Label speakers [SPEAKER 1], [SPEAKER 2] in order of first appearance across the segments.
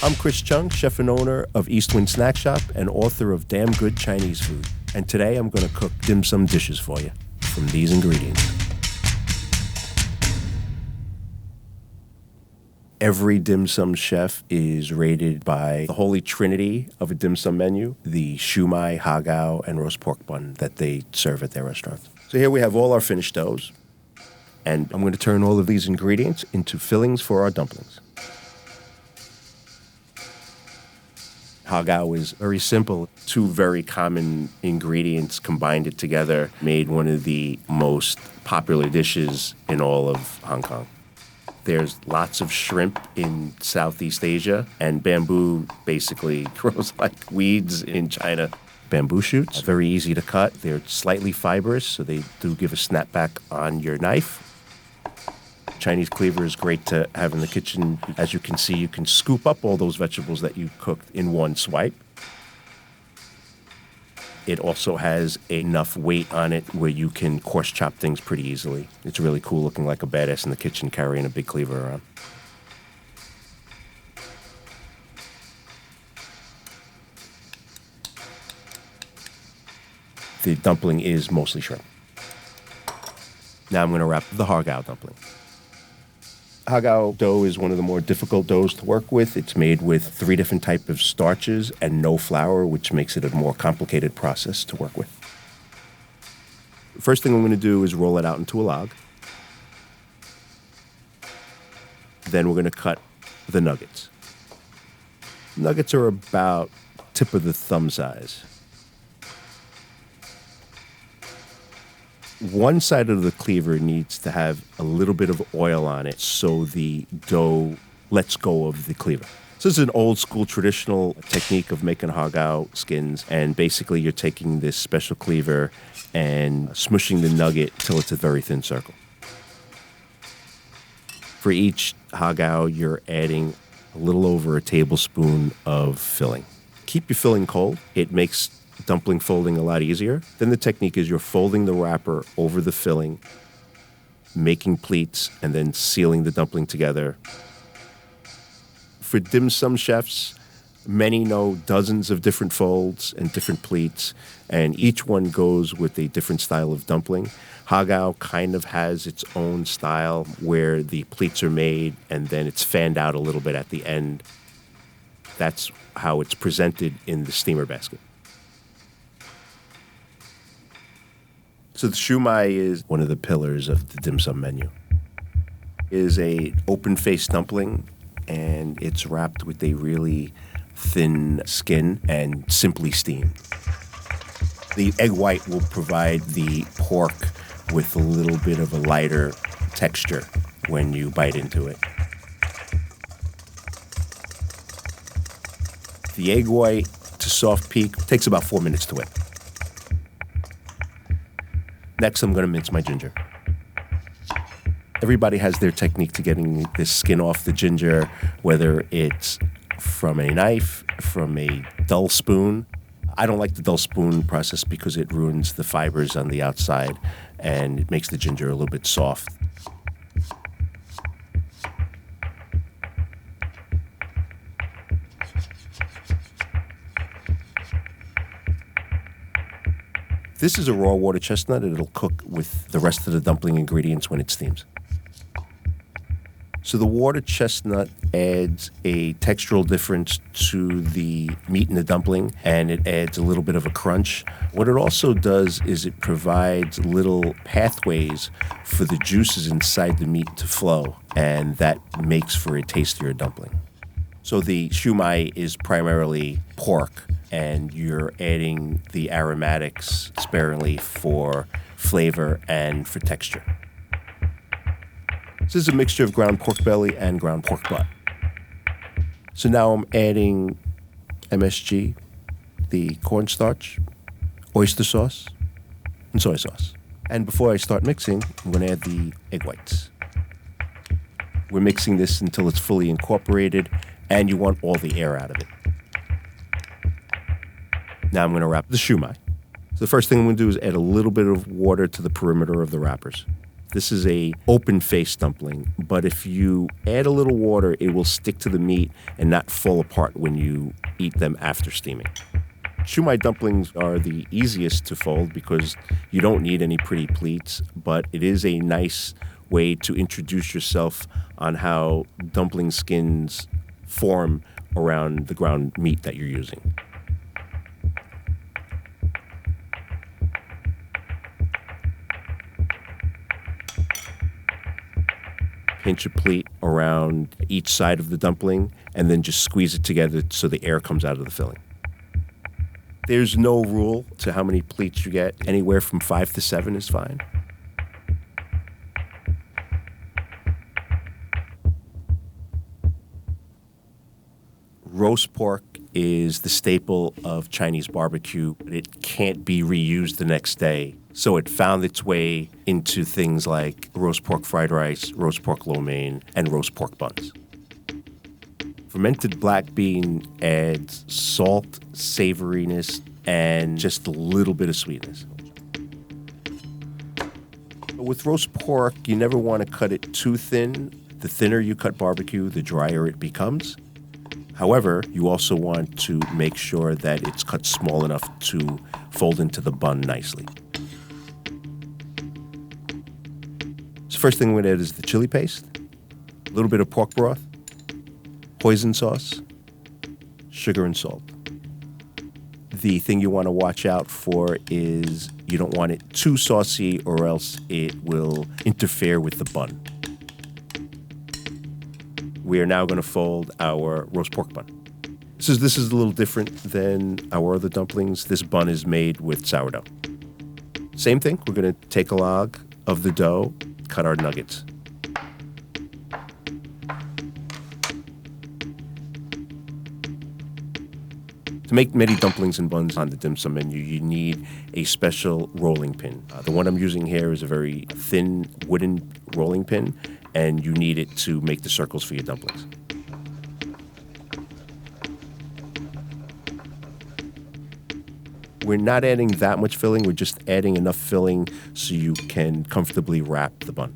[SPEAKER 1] I'm Chris Cheung, chef and owner of Eastwind Snack Shop and author of Damn Good Chinese Food. And today I'm going to cook dim sum dishes for you from these ingredients. Every dim sum chef is rated by the holy trinity of a dim sum menu, the shumai, hagao, and roast pork bun that they serve at their restaurants. So here we have all our finished doughs, and I'm going to turn all of these ingredients into fillings for our dumplings. Hagao is very simple. Two very common ingredients combined it together, made one of the most popular dishes in all of Hong Kong. There's lots of shrimp in Southeast Asia, and bamboo basically grows like weeds in China. Bamboo shoots are very easy to cut. They're slightly fibrous, so they do give a snapback on your knife. Chinese cleaver is great to have in the kitchen. As you can see, you can scoop up all those vegetables that you cooked in one swipe. It also has enough weight on it where you can coarse chop things pretty easily. It's really cool looking like a badass in the kitchen carrying a big cleaver around. The dumpling is mostly shrimp. Now I'm going to wrap the hagao dumpling. Hagao dough is one of the more difficult doughs to work with. It's made with 3 different types of starches and no flour, which makes it a more complicated process to work with. The first thing I'm going to do is roll it out into a log. Then we're going to cut the nuggets. Nuggets are about tip of the thumb size. One side of the cleaver needs to have a little bit of oil on it so the dough lets go of the cleaver. So this is an old school traditional technique of making hagao skins, and basically you're taking this special cleaver and smushing the nugget till it's a very thin circle. For each hagao, you're adding a little over a tablespoon of filling. Keep your filling cold. It makes dumpling folding a lot easier. Then the technique is you're folding the wrapper over the filling, making pleats, and then sealing the dumpling together. For dim sum chefs, many know dozens of different folds and different pleats, and each one goes with a different style of dumpling. Hagao kind of has its own style where the pleats are made and then it's fanned out a little bit at the end. That's how it's presented in the steamer basket. So the shumai is one of the pillars of the dim sum menu. It is a open-faced dumpling, and it's wrapped with a really thin skin and simply steamed. The egg white will provide the pork with a little bit of a lighter texture when you bite into it. The egg white to soft peak takes about 4 minutes to whip. Next, I'm going to mince my ginger. Everybody has their technique to getting the skin off the ginger, whether it's from a knife, from a dull spoon. I don't like the dull spoon process because it ruins the fibers on the outside and it makes the ginger a little bit soft. This is a raw water chestnut, and it'll cook with the rest of the dumpling ingredients when it steams. So the water chestnut adds a textural difference to the meat in the dumpling, and it adds a little bit of a crunch. What it also does is it provides little pathways for the juices inside the meat to flow, and that makes for a tastier dumpling. So the shumai is primarily pork, and you're adding the aromatics sparingly for flavor and for texture. This is a mixture of ground pork belly and ground pork butt. So now I'm adding MSG, the cornstarch, oyster sauce, and soy sauce. And before I start mixing, I'm going to add the egg whites. We're mixing this until it's fully incorporated, and you want all the air out of it. Now I'm going to wrap the shumai. So the first thing I'm going to do is add a little bit of water to the perimeter of the wrappers. This is a open-faced dumpling, but if you add a little water, it will stick to the meat and not fall apart when you eat them after steaming. Shumai dumplings are the easiest to fold because you don't need any pretty pleats, but it is a nice way to introduce yourself on how dumpling skins form around the ground meat that you're using. Pinch a pleat around each side of the dumpling and then just squeeze it together so the air comes out of the filling. There's no rule to how many pleats you get. Anywhere from 5 to 7 is fine. Roast pork is the staple of Chinese barbecue. It can't be reused the next day. So it found its way into things like roast pork fried rice, roast pork lo mein, and roast pork buns. Fermented black bean adds salt, savoriness, and just a little bit of sweetness. With roast pork, you never want to cut it too thin. The thinner you cut barbecue, the drier it becomes. However, you also want to make sure that it's cut small enough to fold into the bun nicely. So first thing I'm going to add is the chili paste, a little bit of pork broth, hoisin sauce, sugar, and salt. The thing you want to watch out for is you don't want it too saucy or else it will interfere with the bun. We are now going to fold our roast pork bun. This is a little different than our other dumplings. This bun is made with sourdough. Same thing, we're going to take a log of the dough, cut our nuggets. To make many dumplings and buns on the dim sum menu, you need a special rolling pin. The one I'm using here is a very thin wooden rolling pin, and you need it to make the circles for your dumplings. We're not adding that much filling, we're just adding enough filling so you can comfortably wrap the bun.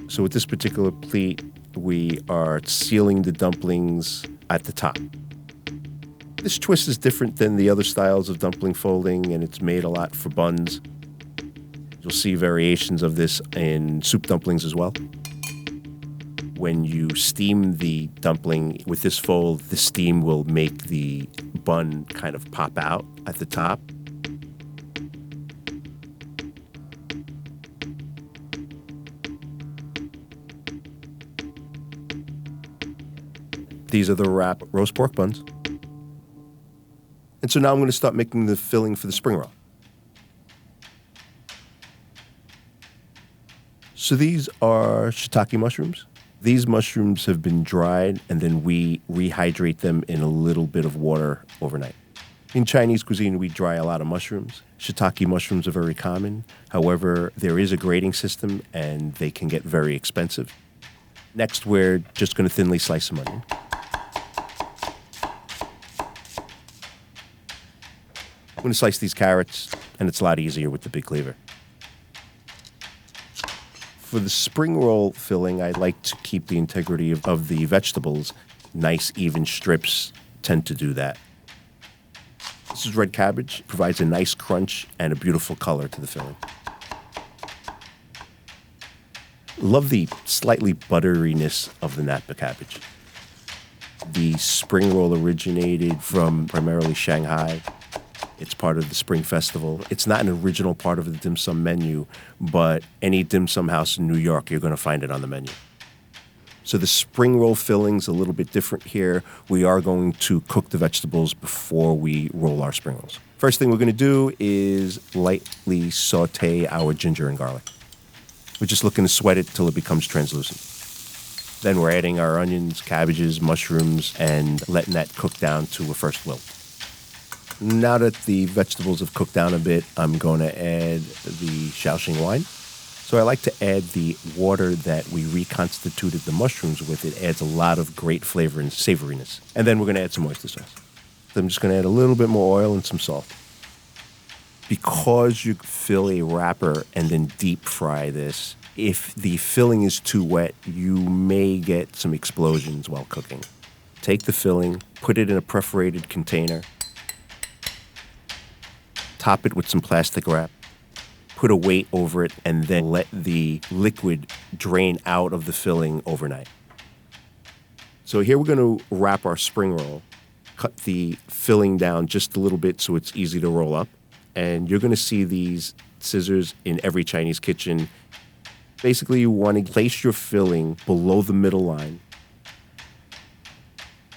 [SPEAKER 1] So with this particular pleat, we are sealing the dumplings at the top. This twist is different than the other styles of dumpling folding, and it's made a lot for buns. You'll see variations of this in soup dumplings as well. When you steam the dumpling with this fold, the steam will make the bun kind of pop out at the top. These are the wrap roast pork buns. And so now I'm going to start making the filling for the spring roll. So these are shiitake mushrooms. These mushrooms have been dried and then we rehydrate them in a little bit of water overnight. In Chinese cuisine, we dry a lot of mushrooms. Shiitake mushrooms are very common. However, there is a grading system and they can get very expensive. Next, we're just going to thinly slice some onion. I'm going to slice these carrots, and it's a lot easier with the big cleaver. For the spring roll filling, I like to keep the integrity of the vegetables. Nice, even strips tend to do that. This is red cabbage. Provides a nice crunch and a beautiful color to the filling. Love the slightly butteriness of the Napa cabbage. The spring roll originated from primarily Shanghai. It's part of the Spring Festival. It's not an original part of the dim sum menu, but any dim sum house in New York, you're going to find it on the menu. So the spring roll filling's a little bit different here. We are going to cook the vegetables before we roll our spring rolls. First thing we're going to do is lightly saute our ginger and garlic. We're just looking to sweat it till it becomes translucent. Then we're adding our onions, cabbages, mushrooms, and letting that cook down to a first wilt. Now that the vegetables have cooked down a bit, I'm going to add the Shaoxing wine. So I like to add the water that we reconstituted the mushrooms with. It adds a lot of great flavor and savoriness. And then we're going to add some oyster sauce. So I'm just going to add a little bit more oil and some salt. Because you fill a wrapper and then deep fry this, if the filling is too wet, you may get some explosions while cooking. Take the filling, put it in a perforated container, top it with some plastic wrap, put a weight over it, and then let the liquid drain out of the filling overnight. So here we're going to wrap our spring roll, cut the filling down just a little bit so it's easy to roll up. And you're going to see these scissors in every Chinese kitchen. Basically, you want to place your filling below the middle line.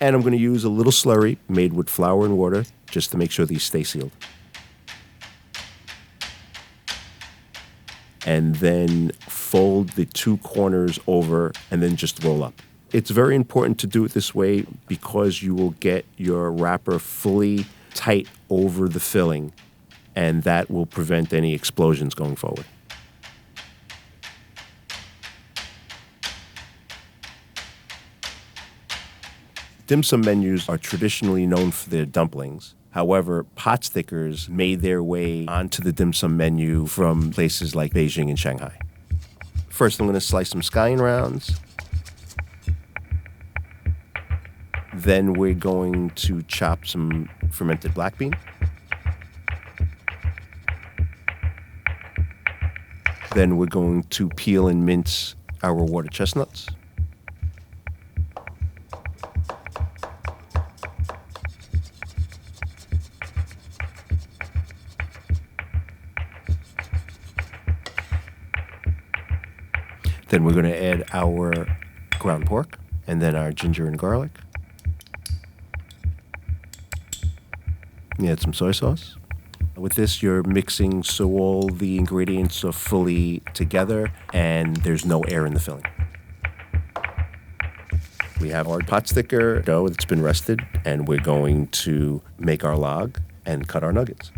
[SPEAKER 1] And I'm going to use a little slurry made with flour and water just to make sure these stay sealed. And then fold the two corners over and then just roll up. It's very important to do it this way because you will get your wrapper fully tight over the filling, and that will prevent any explosions going forward. Dim sum menus are traditionally known for their dumplings. However, pot stickers made their way onto the dim sum menu from places like Beijing and Shanghai. First, I'm going to slice some scallion rounds. Then we're going to chop some fermented black bean. Then we're going to peel and mince our water chestnuts. Then we're going to add our ground pork and then our ginger and garlic. Add some soy sauce. With this, you're mixing so all the ingredients are fully together and there's no air in the filling. We have our pot sticker dough that's been rested, and we're going to make our log and cut our nuggets.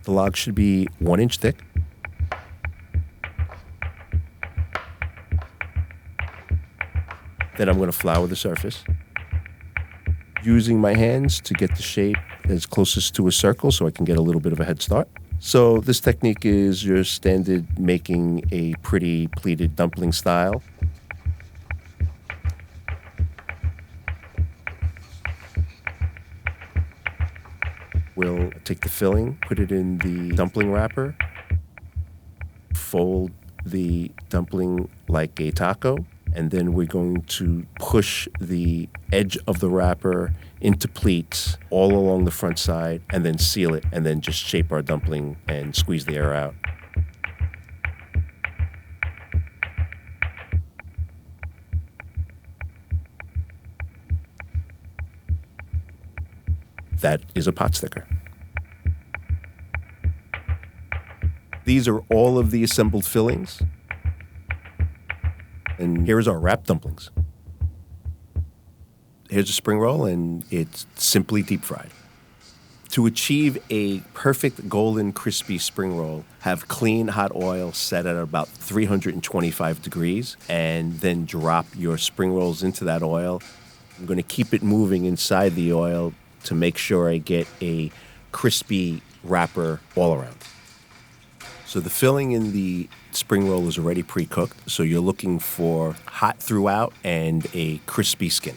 [SPEAKER 1] The log should be 1 inch thick. Then I'm going to flour the surface, using my hands to get the shape as closest to a circle so I can get a little bit of a head start. So this technique is your standard making a pretty pleated dumpling style. We'll take the filling, put it in the dumpling wrapper, fold the dumpling like a taco, and then we're going to push the edge of the wrapper into pleats all along the front side and then seal it and then just shape our dumpling and squeeze the air out. That is a pot sticker. These are all of the assembled fillings. And here's our wrapped dumplings. Here's a spring roll, and it's simply deep fried. To achieve a perfect golden crispy spring roll, have clean hot oil set at about 325 degrees, and then drop your spring rolls into that oil. I'm going to keep it moving inside the oil to make sure I get a crispy wrapper all around. So the filling in the spring roll is already pre-cooked, so you're looking for hot throughout and a crispy skin.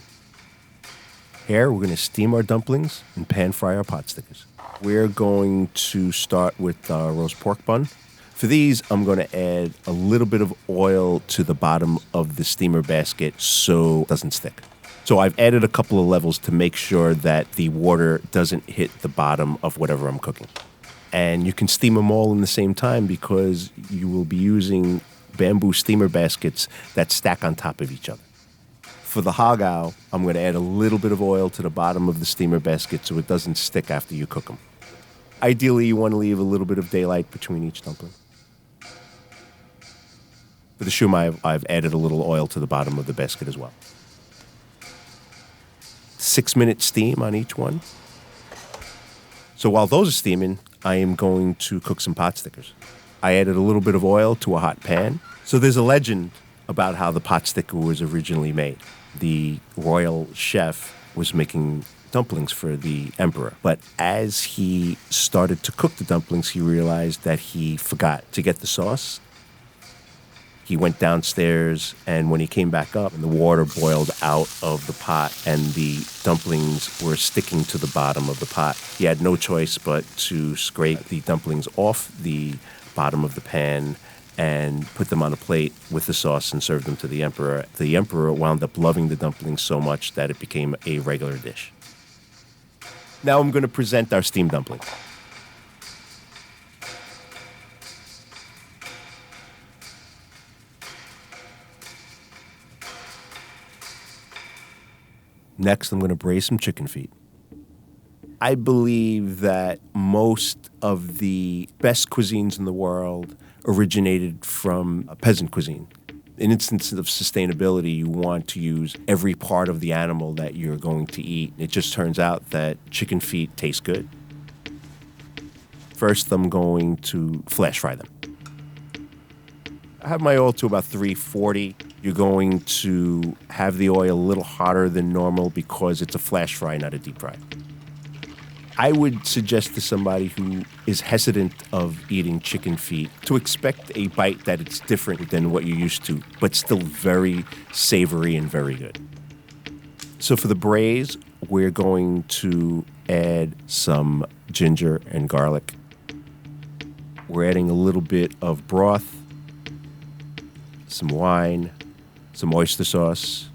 [SPEAKER 1] Here, we're going to steam our dumplings and pan fry our pot stickers. We're going to start with roast pork bun. For these, I'm going to add a little bit of oil to the bottom of the steamer basket so it doesn't stick. So I've added a couple of levels to make sure that the water doesn't hit the bottom of whatever I'm cooking. And you can steam them all in the same time because you will be using bamboo steamer baskets that stack on top of each other. For the hagao, I'm going to add a little bit of oil to the bottom of the steamer basket so it doesn't stick after you cook them. Ideally, you want to leave a little bit of daylight between each dumpling. For the shumai, I've added a little oil to the bottom of the basket as well. 6-minute steam on each one. So while those are steaming, I am going to cook some pot stickers. I added a little bit of oil to a hot pan. So there's a legend about how the pot sticker was originally made. The royal chef was making dumplings for the emperor. But as he started to cook the dumplings, he realized that he forgot to get the sauce. He went downstairs, and when he came back up, the water boiled out of the pot, and the dumplings were sticking to the bottom of the pot. He had no choice but to scrape the dumplings off the bottom of the pan and put them on a plate with the sauce and serve them to the emperor. The emperor wound up loving the dumplings so much that it became a regular dish. Now I'm going to present our steamed dumplings. Next, I'm going to braise some chicken feet. I believe that most of the best cuisines in the world originated from a peasant cuisine. In instances of sustainability, you want to use every part of the animal that you're going to eat. It just turns out that chicken feet taste good. First, I'm going to flash fry them. I have my oil to about 340. You're going to have the oil a little hotter than normal because it's a flash fry, not a deep fry. I would suggest to somebody who is hesitant of eating chicken feet to expect a bite that it's different than what you're used to, but still very savory and very good. So for the braise, we're going to add some ginger and garlic. We're adding a little bit of broth, some wine, some oyster sauce,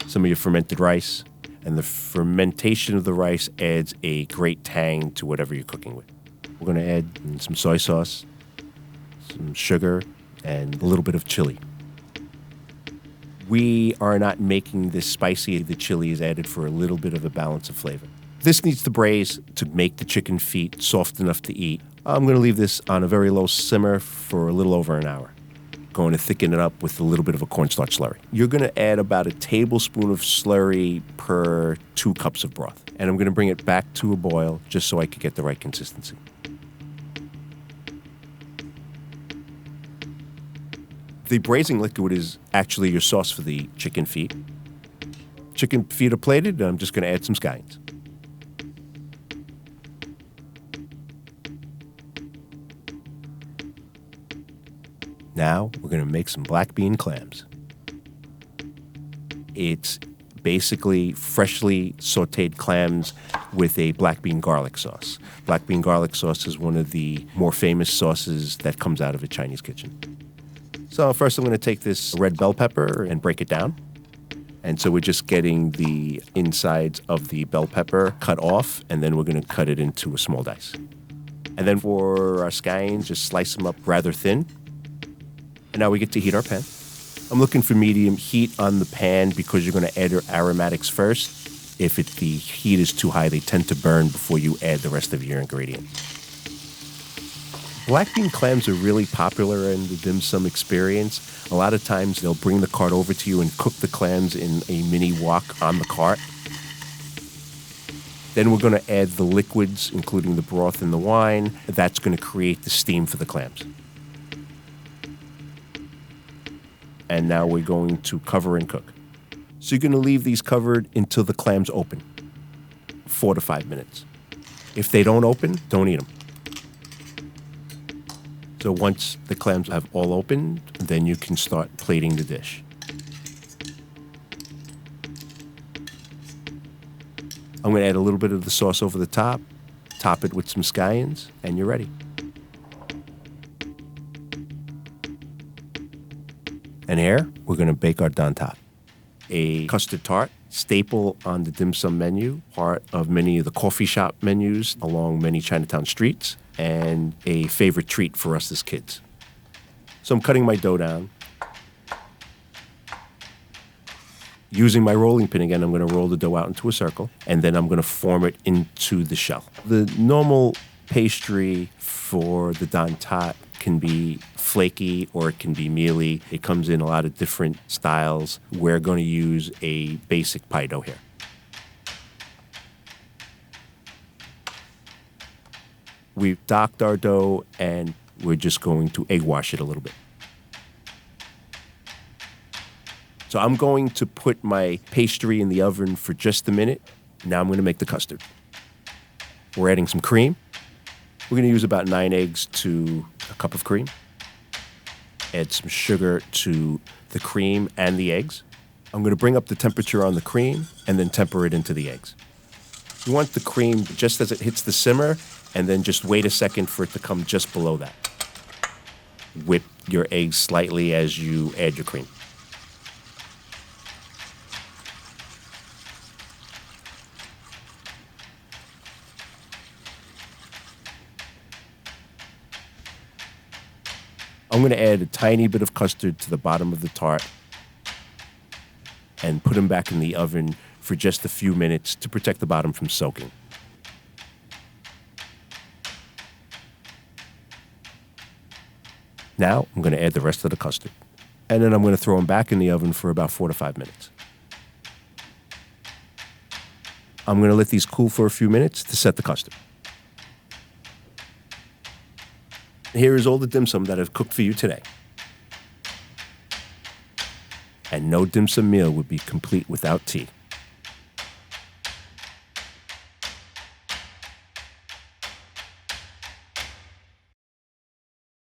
[SPEAKER 1] some of your fermented rice, and the fermentation of the rice adds a great tang to whatever you're cooking with. We're going to add some soy sauce, some sugar, and a little bit of chili. We are not making this spicy. The chili is added for a little bit of a balance of flavor. This needs to braise to make the chicken feet soft enough to eat. I'm going to leave this on a very low simmer for a little over an hour. Going to thicken it up with a little bit of a cornstarch slurry. You're going to add about a tablespoon of slurry per 2 cups of broth. And I'm going to bring it back to a boil just so I could get the right consistency. The braising liquid is actually your sauce for the chicken feet. Chicken feet are plated, and I'm just going to add some scallions. Now we're going to make some black bean clams. It's basically freshly sauteed clams with a black bean garlic sauce. Black bean garlic sauce is one of the more famous sauces that comes out of a Chinese kitchen. So first I'm going to take this red bell pepper and break it down. And so we're just getting the insides of the bell pepper cut off, and then we're going to cut it into a small dice. And then for our scallions, just slice them up rather thin. And now we get to heat our pan. I'm looking for medium heat on the pan because you're going to add your aromatics first. If the heat is too high, they tend to burn before you add the rest of your ingredients. Black bean clams are really popular in the dim sum experience. A lot of times they'll bring the cart over to you and cook the clams in a mini wok on the cart. Then we're going to add the liquids, including the broth and the wine. That's going to create the steam for the clams. And now we're going to cover and cook. So you're going to leave these covered until the clams open, 4 to 5 minutes. If they don't open, don't eat them. So once the clams have all opened, then you can start plating the dish. I'm going to add a little bit of the sauce over the top, top it with some scallions, and you're ready. And here, we're going to bake our dan tat, a custard tart, staple on the dim sum menu, part of many of the coffee shop menus along many Chinatown streets, and a favorite treat for us as kids. So I'm cutting my dough down. Using my rolling pin again, I'm going to roll the dough out into a circle, and then I'm going to form it into the shell. The normal pastry for the dan tat can be flaky or it can be mealy. It comes in a lot of different styles. We're going to use a basic pie dough here. We've docked our dough and we're just going to egg wash it a little bit. So I'm going to put my pastry in the oven for just a minute Now I'm going to make the custard. We're adding some cream. We're going to use about 9 eggs to a cup of cream. Add some sugar to the cream and the eggs. I'm going to bring up the temperature on the cream and then temper it into the eggs. You want the cream just as it hits the simmer, and then just wait a second for it to come just below that. Whip your eggs slightly as you add your cream. I'm going to add a tiny bit of custard to the bottom of the tart and put them back in the oven for just a few minutes to protect the bottom from soaking. Now I'm going to add the rest of the custard, and then I'm going to throw them back in the oven for about 4 to 5 minutes. I'm going to let these cool for a few minutes to set the custard. Here is all the dim sum that I've cooked for you today. And no dim sum meal would be complete without tea.